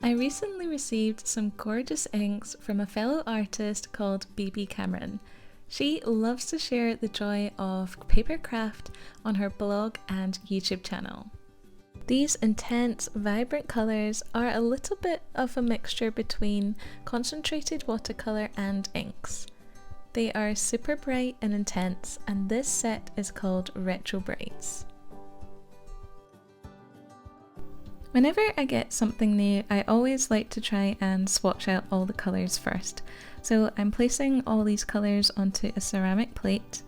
I recently received some gorgeous inks from a fellow artist called Bibi. She loves to share the joy of paper craft on her blog and YouTube channel. These intense, vibrant colours are a little bit of a mixture between concentrated watercolour and inks. They are super bright and intense, and this set is called Retro Brights. Whenever I get something new, I always like to try and swatch out all the colours first. So I'm placing all these colours onto a ceramic plate,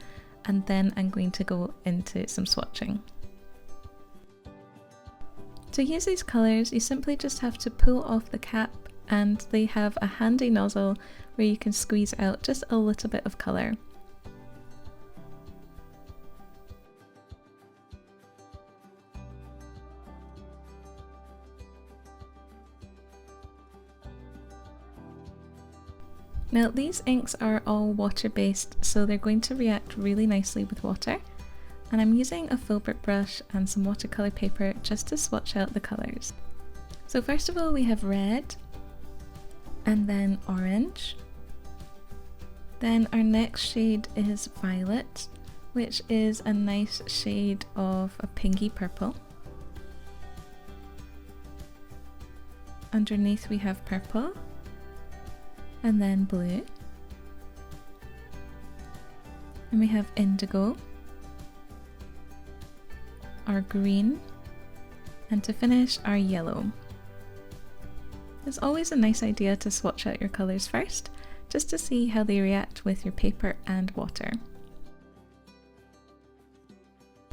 and then I'm going to go into some swatching. To use these colours, you simply just have to pull off the cap, and they have a handy nozzle where you can squeeze out just a little bit of colour. Now these inks are all water based, so they're going to react really nicely with water, and I'm using a filbert brush and some watercolour paper just to swatch out the colours. So first of all we have red, and then orange. Then our next shade is violet, which is a nice shade of a pinky purple. Underneath we have purple, and then blue, and we have indigo, our green, and to finish our yellow. It's always a nice idea to swatch out your colours first, just to see how they react with your paper and water.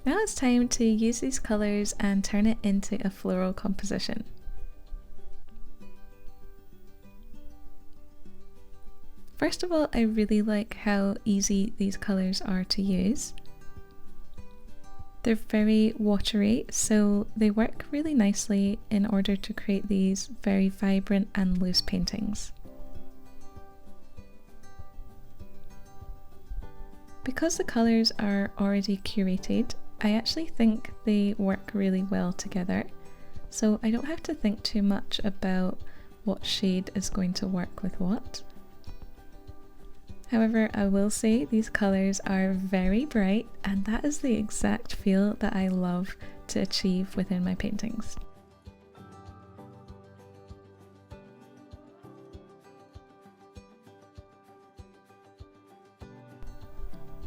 Now it's time to use these colours and turn it into a floral composition. First of all, I really like how easy these colours are to use. They're very watery, so they work really nicely in order to create these very vibrant and loose paintings. Because the colours are already curated, I actually think they work really well together, so I don't have to think too much about what shade is going to work with what. However, I will say these colours are very bright, and that is the exact feel that I love to achieve within my paintings.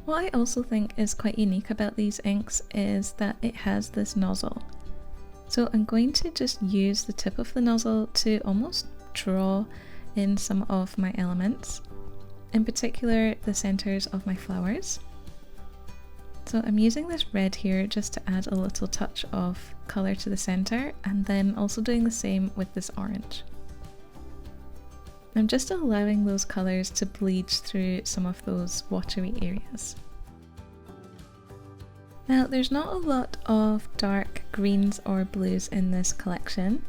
What I also think is quite unique about these inks is that it has this nozzle. So I'm going to just use the tip of the nozzle to almost draw in some of my elements. In particular, the centres of my flowers. So I'm using this red here just to add a little touch of colour to the centre, and then also doing the same with this orange. I'm just allowing those colours to bleed through some of those watery areas. Now there's not a lot of dark greens or blues in this collection.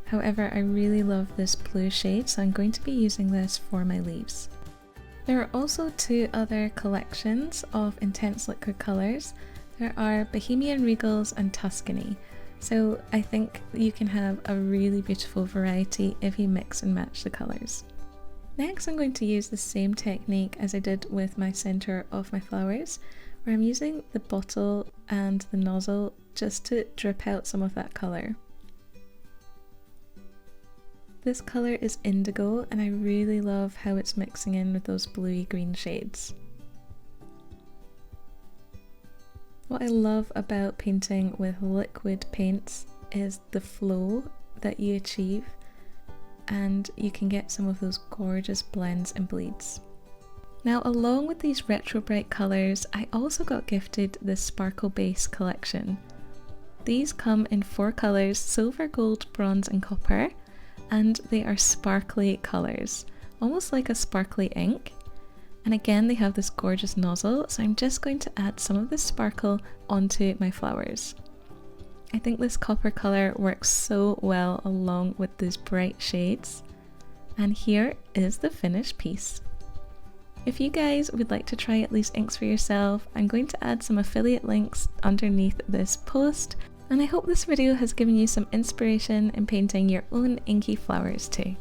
However, I really love this blue shade, so I'm going to be using this for my leaves. There are also two other collections of intense liquid colours. There are Bohemian Regals and Tuscany, so I think you can have a really beautiful variety if you mix and match the colours. Next I'm going to use the same technique as I did with my centre of my flowers, where I'm using the bottle and the nozzle just to drip out some of that colour. This colour is indigo, and I really love how it's mixing in with those bluey green shades. What I love about painting with liquid paints is the flow that you achieve, and you can get some of those gorgeous blends and bleeds. Now, along with these retro bright colours, I also got gifted this Sparkle Base collection. These come in 4 colours: silver, gold, bronze and copper. And they are sparkly colours, almost like a sparkly ink. And again, they have this gorgeous nozzle, so I'm just going to add some of this sparkle onto my flowers. I think this copper colour works so well along with these bright shades. And here is the finished piece. If you guys would like to try out these inks for yourself, I'm going to add some affiliate links underneath this post. And I hope this video has given you some inspiration in painting your own inky flowers too.